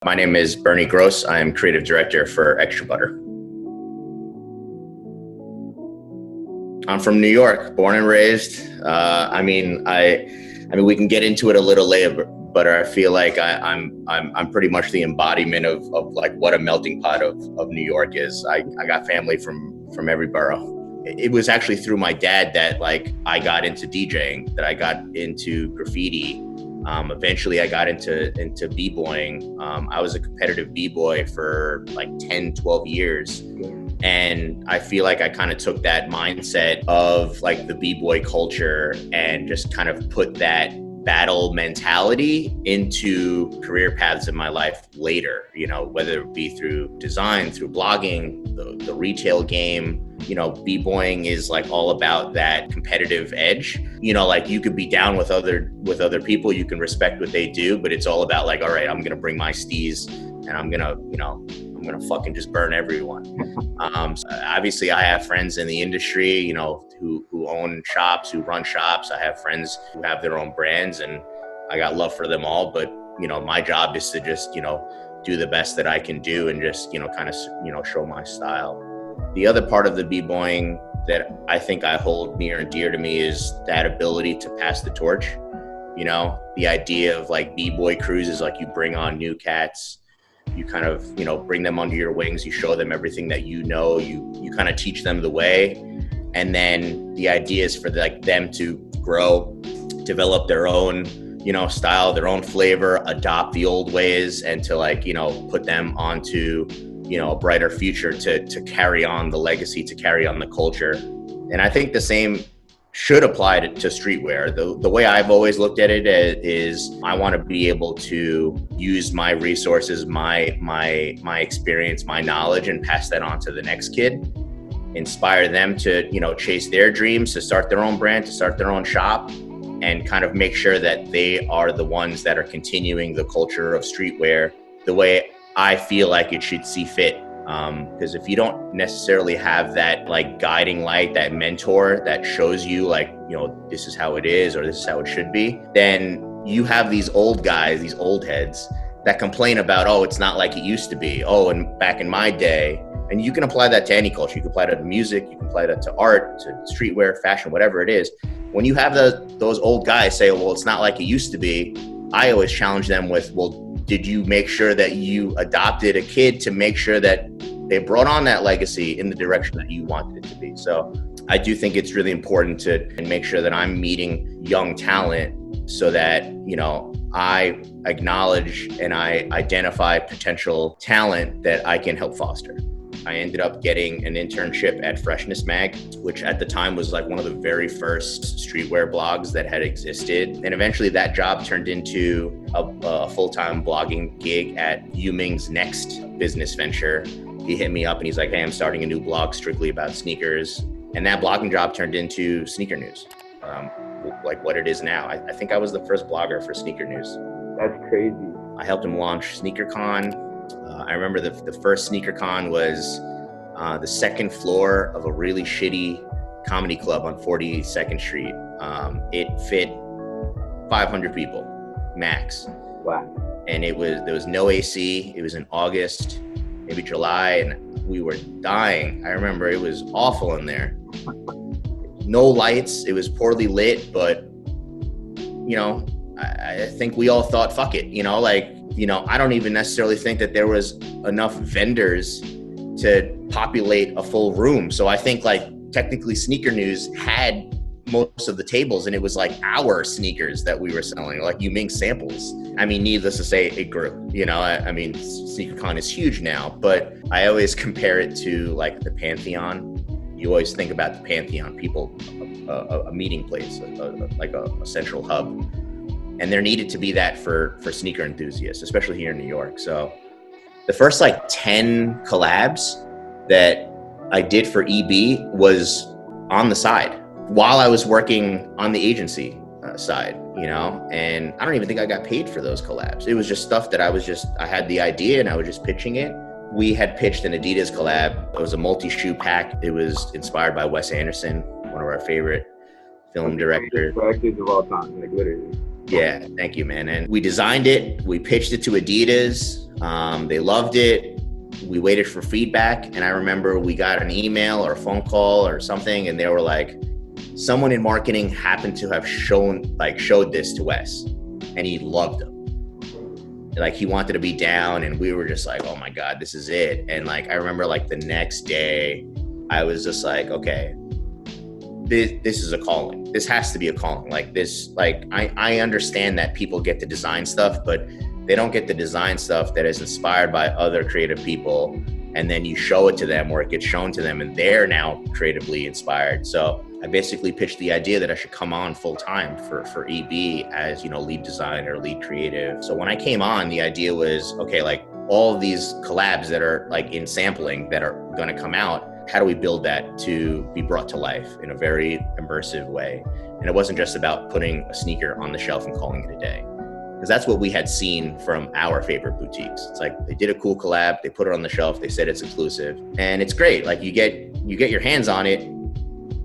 My name is Bernie Gross. I am creative director for Extra Butter. I'm from New York, born and raised. I mean, we can get into it a little later, but I feel like I'm pretty much the embodiment of like what a melting pot of New York is. I got family from every borough. It was actually through my dad that like I got into DJing, that I got into graffiti. Eventually I got into b-boying. I was a competitive b-boy for like 10, 12 years. And I feel like I kind of took that mindset of like the b-boy culture and just kind of put that battle mentality into career paths in my life later, you know, whether it be through design, through blogging, the retail game. You know, b-boying is like all about that competitive edge. You know, like you could be down with other people, you can respect what they do, but it's all about like, all right, I'm going to bring my steez and I'm going to fucking just burn everyone. So obviously I have friends in the industry, you know, who own shops, who run shops. I have friends who have their own brands and I got love for them all. But, you know, my job is to just, you know, do the best that I can do and just, you know, kind of, you know, show my style. The other part of the b-boying that I think I hold near and dear to me is that ability to pass the torch. You know, the idea of like b-boy crews is like you bring on new cats, you kind of, you know, bring them under your wings, you show them everything that you know, you kind of teach them the way. And then the idea is for like them to grow, develop their own, you know, style, their own flavor, adopt the old ways, and to like, you know, put them onto, you know, a brighter future to carry on the legacy, to carry on the culture. And I think the same should apply to streetwear. The way I've always looked at it is I want to be able to use my resources, my experience, my knowledge, and pass that on to the next kid. Inspire them to, you know, chase their dreams, to start their own brand, to start their own shop, and kind of make sure that they are the ones that are continuing the culture of streetwear the way I feel like it should see fit. Because if you don't necessarily have that like guiding light, that mentor that shows you like, you know, this is how it is or this is how it should be, then you have these old guys, these old heads that complain about, oh, it's not like it used to be. Oh, and back in my day. And you can apply that to any culture. You can apply that to music, you can apply that to art, to streetwear, fashion, whatever it is. When you have those old guys say, well, it's not like it used to be, I always challenge them with, well, did you make sure that you adopted a kid to make sure that they brought on that legacy in the direction that you wanted it to be? So I do think it's really important to make sure that I'm meeting young talent so that, you know, I acknowledge and I identify potential talent that I can help foster. I ended up getting an internship at Freshness Mag, which at the time was like one of the very first streetwear blogs that had existed. And eventually that job turned into a full-time blogging gig at Yu Ming's next business venture. He hit me up and he's like, hey, I'm starting a new blog strictly about sneakers. And that blogging job turned into Sneaker News, like what it is now. I think I was the first blogger for Sneaker News. That's crazy. I helped him launch SneakerCon. I remember the first SneakerCon was the second floor of a really shitty comedy club on 42nd Street. It fit 500 people, max. Wow. And there was no AC. It was in August, maybe July, and we were dying. I remember it was awful in there. No lights. It was poorly lit, but, you know, I think we all thought, fuck it, you know, like, you know, I don't even necessarily think that there was enough vendors to populate a full room. So I think like technically Sneaker News had most of the tables and it was like our sneakers that we were selling, like Yu Ming samples. I mean, needless to say, it grew, you know, I mean, SneakerCon is huge now, but I always compare it to like the Pantheon. You always think about the Pantheon, people, a meeting place, like a central hub. And there needed to be that for sneaker enthusiasts, especially here in New York. So the first like 10 collabs that I did for EB was on the side while I was working on the agency side, you know, and I don't even think I got paid for those collabs. It was just stuff that I had the idea and I was just pitching it. We had pitched an Adidas collab. It was a multi-shoe pack. It was inspired by Wes Anderson, one of our favorite film directors. Directors of all time, like literally. Yeah, thank you, man. And we designed it, we pitched it to Adidas. They loved it. We waited for feedback. And I remember we got an email or a phone call or something. And they were like, someone in marketing happened to have showed this to Wes, and he loved them. Like, he wanted to be down, and we were just like, oh my God, this is it. And like, I remember like the next day I was just like, okay, this is a calling. This has to be a calling. Like this, like I understand that people get to design stuff, but they don't get the design stuff that is inspired by other creative people. And then you show it to them, or it gets shown to them, and they're now creatively inspired. So I basically pitched the idea that I should come on full time for EB as, lead designer, lead creative. So when I came on, the idea was, okay, like all of these collabs that are like in sampling that are going to come out, how do we build that to be brought to life in a very immersive way? And it wasn't just about putting a sneaker on the shelf and calling it a day, because that's what we had seen from our favorite boutiques. It's like they did a cool collab, they put it on the shelf, they said it's exclusive, and it's great. Like you get your hands on it,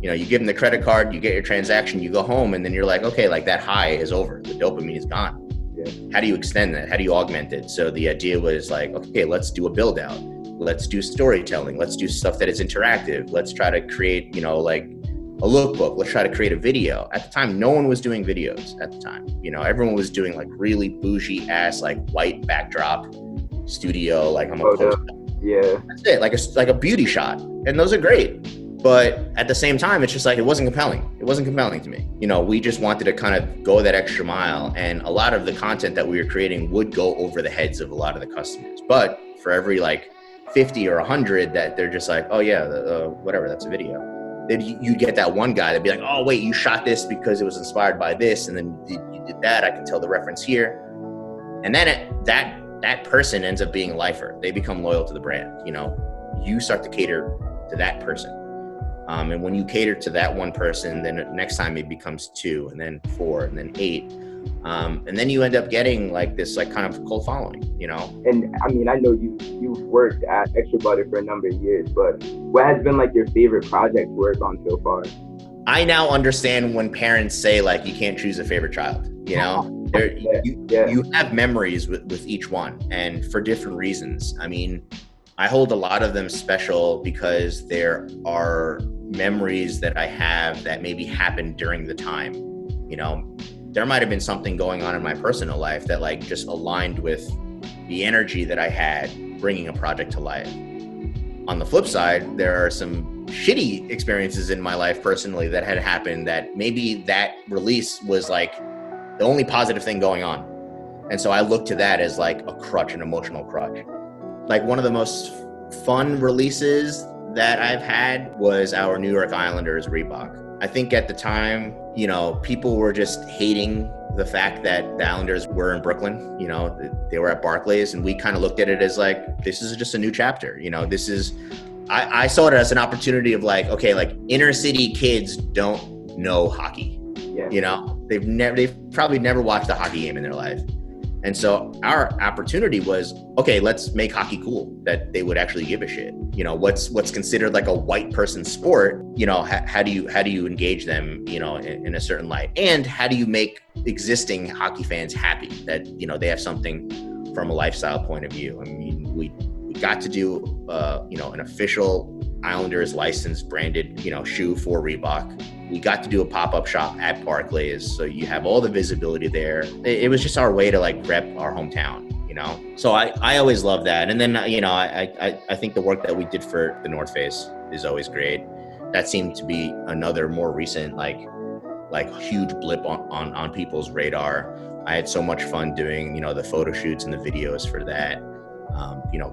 you give them the credit card, you get your transaction, you go home, and then you're like, okay, like that high is over, the dopamine is gone. Yeah. How do you extend that? How do you augment it? So the idea was like, okay, let's do a build out. Let's do storytelling. Let's do stuff that is interactive. Let's try to create, like a lookbook. Let's try to create a video. At the time, no one was doing videos at the time. Everyone was doing like really bougie ass, like white backdrop studio. Like I'm a post. Yeah. That's it. Like a beauty shot. And those are great. But at the same time, it's just like, it wasn't compelling. It wasn't compelling to me. We just wanted to kind of go that extra mile. And a lot of the content that we were creating would go over the heads of a lot of the customers. But for every like 50 or 100 that they're just like, oh yeah, whatever, that's a video. Then you get that one guy that'd be like, oh wait, you shot this because it was inspired by this, and then you did that, I can tell the reference here. And then that person ends up being a lifer. They become loyal to the brand. You start to cater to that person. And when you cater to that one person, then next time it becomes 2, and then 4, and then 8. And then you end up getting like this like kind of cult following, And I mean, I know you've worked at Extra Butter for a number of years, but what has been like your favorite project to work on so far? I now understand when parents say like, you can't choose a favorite child, you have memories with each one, and for different reasons. I mean, I hold a lot of them special because there are memories that I have that maybe happened during the time. There might have been something going on in my personal life that like just aligned with the energy that I had bringing a project to life. On the flip side, there are some shitty experiences in my life personally that had happened that maybe that release was like the only positive thing going on. And so I look to that as like a crutch, an emotional crutch. Like one of the most fun releases that I've had was our New York Islanders Reebok. I think at the time, people were just hating the fact that the Islanders were in Brooklyn. They were at Barclays, and we kind of looked at it as like, this is just a new chapter. I saw it as an opportunity of like, okay, like inner city kids don't know hockey. Yeah. They've probably never watched a hockey game in their life. And so our opportunity was, okay, let's make hockey cool, that they would actually give a shit. What's considered like a white person sport, how do you engage them, in a certain light? And how do you make existing hockey fans happy that, they have something from a lifestyle point of view? I mean, we got to do, an official Islanders licensed branded, shoe for Reebok. We got to do a pop-up shop at Barclays, so you have all the visibility there. It was just our way to like rep our hometown, So I always love that. And then, I think the work that we did for the North Face is always great. That seemed to be another more recent, like huge blip on people's radar. I had so much fun doing, the photo shoots and the videos for that,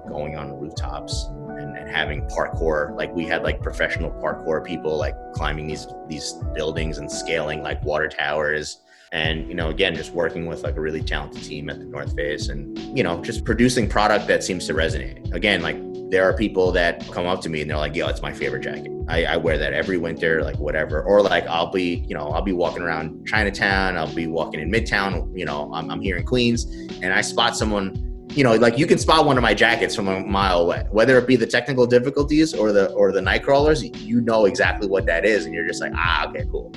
going on the rooftops and having parkour. Like we had like professional parkour people like climbing these buildings and scaling like water towers. And, again, just working with like a really talented team at the North Face and, just producing product that seems to resonate. Again, like there are people that come up to me and they're like, yo, it's my favorite jacket. I wear that every winter, like whatever. Or like I'll be walking around Chinatown. I'll be walking in Midtown. I'm here in Queens and I spot someone, like you can spot one of my jackets from a mile away, whether it be the technical difficulties or the night crawlers, exactly what that is. And you're just like, okay, cool.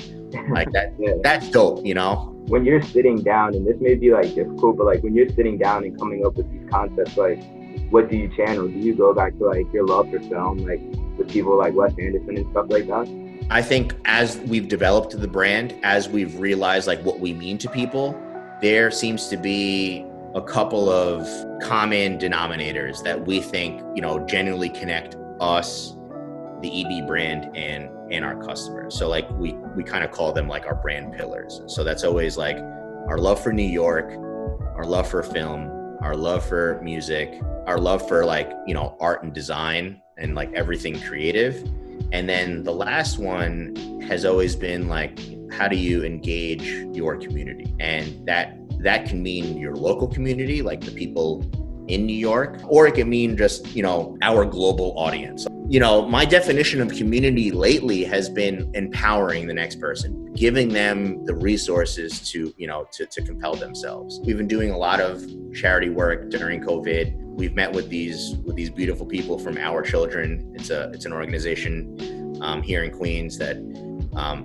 Like that, Yeah. that's dope, you know? When you're sitting down, and this may be like difficult, but like when you're sitting down and coming up with these concepts, like what do you channel? Do you go back to like your love for film, like with people like Wes Anderson and stuff like that? I think as we've developed the brand, as we've realized like what we mean to people, there seems to be a couple of common denominators that we think, you know, genuinely connect us, the EB brand, and our customers. So like we kind of call them like our brand pillars. So that's always like our love for New York, our love for film, our love for music, our love for like, you know, art and design and like everything creative. And then the last one has always been like, how do you engage your community? And that can mean your local community, like the people in New York, or it can mean just, you know, our global audience. You know, my definition of community lately has been empowering the next person, giving them the resources to, you know, to compel themselves. We've been doing a lot of charity work during COVID. We've met with these beautiful people from Our Children. It's an organization here in Queens that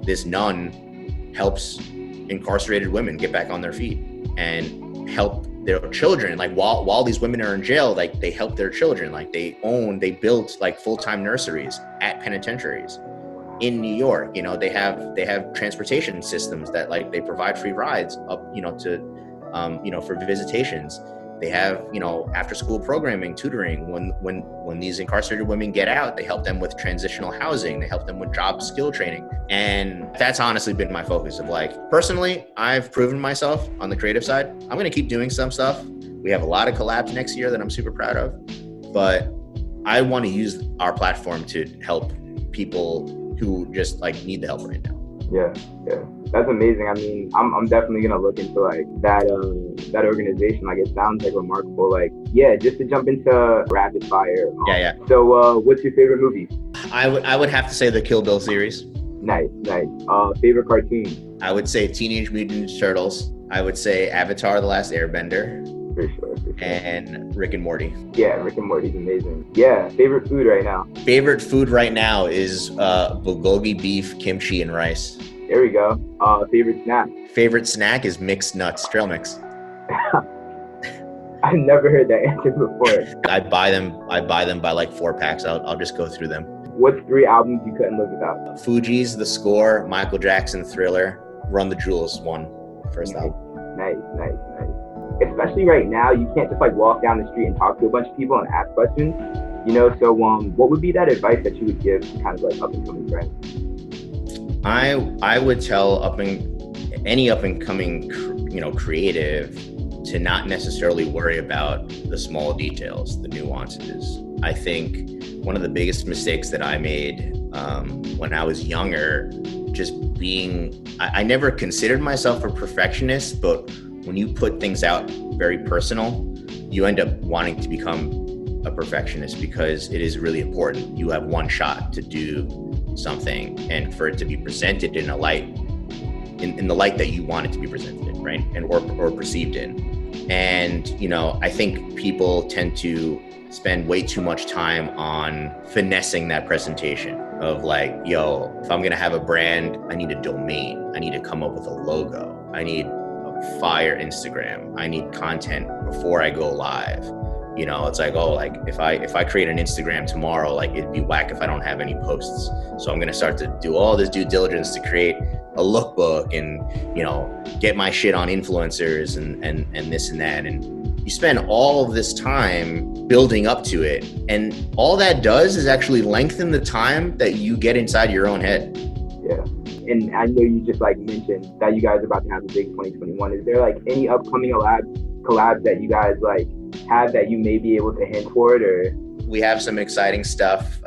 this nun helps incarcerated women get back on their feet and help their children. Like while these women are in jail, like they help their children. Like they built like full-time nurseries at penitentiaries in New York. You know, they have transportation systems that like they provide free rides up, you know, to you know, for visitations. They have, you know, after school programming, tutoring. When these incarcerated women get out, they help them with transitional housing. They help them with job skill training. And that's honestly been my focus of like, personally, I've proven myself on the creative side. I'm going to keep doing some stuff. We have a lot of collabs next year that I'm super proud of, but I want to use our platform to help people who just like need the help right now. Yeah. That's amazing. I mean, I'm definitely gonna look into like that organization. Like it sounds like remarkable. Like, yeah, just to jump into rapid fire. Yeah. So what's your favorite movie? I would have to say the Kill Bill series. Nice. Favorite cartoon? I would say Teenage Mutant Ninja Turtles. I would say Avatar: The Last Airbender. For sure. And Rick and Morty. Yeah, Rick and Morty's amazing. Yeah, favorite food right now? Favorite food right now is bulgogi beef, kimchi, and rice. There we go. Favorite snack? Favorite snack is mixed nuts, trail mix. I've never heard that answer before. I buy them by like 4 packs. I'll just go through them. What's 3 albums you couldn't live without? Fugees, The Score, Michael Jackson, Thriller, Run the Jewels, first album. Nice. Especially right now, you can't just like walk down the street and talk to a bunch of people and ask questions, you know? So what would be that advice that you would give to kind of like up and coming brands? I would tell any up and coming, you know, creative to not necessarily worry about the small details, the nuances. I think one of the biggest mistakes that I made when I was younger, just being, I never considered myself a perfectionist, but when you put things out very personal, you end up wanting to become a perfectionist because it is really important. You have one shot to do something and for it to be presented in a light, in the light that you want it to be presented in, right? And or perceived in. And, you know, I think people tend to spend way too much time on finessing that presentation of like, yo, if I'm gonna have a brand, I need a domain. I need to come up with a logo. I need a fire Instagram. I need content before I go live. You know, it's like, oh, like if I create an Instagram tomorrow, like it'd be whack if I don't have any posts. So I'm gonna start to do all this due diligence to create a lookbook and, you know, get my shit on influencers and this and that. And you spend all of this time building up to it. And all that does is actually lengthen the time that you get inside your own head. Yeah. And I know you just like mentioned that you guys are about to have a big 2021. Is there like any upcoming collabs that you guys like have that you may be able to hint toward? Or we have some exciting stuff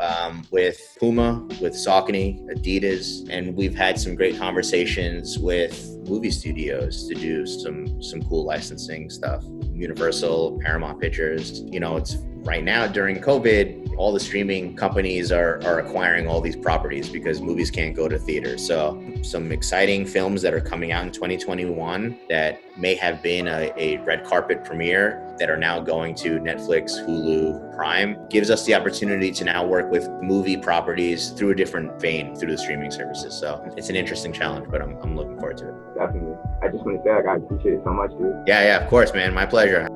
with Puma, with Saucony, Adidas, and we've had some great conversations with movie studios to do some cool licensing stuff. Universal, Paramount Pictures. You know, it's right now during COVID, all the streaming companies are acquiring all these properties because movies can't go to theaters. So some exciting films that are coming out in 2021 that may have been a red carpet premiere that are now going to Netflix, Hulu, Prime, gives us the opportunity to now work with movie properties through a different vein through the streaming services. So it's an interesting challenge, but I'm looking forward to it. Definitely. I just want to say, like, I appreciate it so much, dude. Yeah, of course, man. My pleasure.